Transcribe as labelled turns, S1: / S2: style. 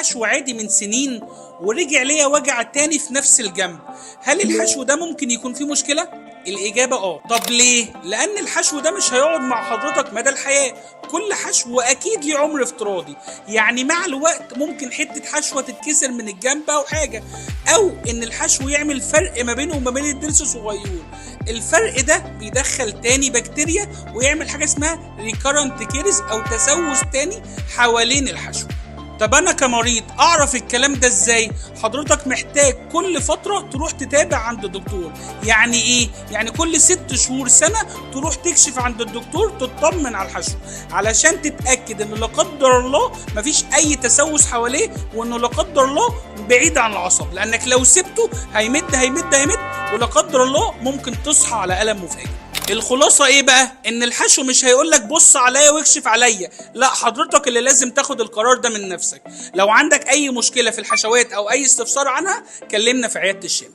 S1: حشو عادي من سنين ورجع ليا وجع تاني في نفس الجنب، هل الحشو ده ممكن يكون فيه مشكلة؟ الإجابة طب ليه؟ لأن الحشو ده مش هيقعد مع حضرتك مدى الحياة، كل حشو أكيد ليه عمر افتراضي، يعني مع الوقت ممكن حتة حشوة تتكسر من الجنب أو حاجة، أو إن الحشو يعمل فرق ما بينه وما بين الضرس صغير، الفرق ده بيدخل تاني بكتيريا ويعمل حاجة اسمها ريكارنت كيرز أو تسوس تاني حوالين الحشو. طب انا كمريض اعرف الكلام ده ازاي؟ حضرتك محتاج كل فترة تروح تتابع عند الدكتور. يعني ايه؟ يعني كل 6 شهور سنة تروح تكشف عند الدكتور تطمن على الحشو، علشان تتأكد انه لا قدر الله مفيش اي تسوس حواليه، وانه لا قدر الله بعيد عن العصب، لانك لو سبته هيمد هيمد هيمد ولا قدر الله ممكن تصحى على ألم مفاجئ. الخلاصة ايه بقى؟ ان الحشو مش هيقولك بص عليا واكشف عليا، لا، حضرتك اللي لازم تاخد القرار ده من نفسك. لو عندك اي مشكلة في الحشوات او اي استفسار عنها كلمنا في عيادة الشام.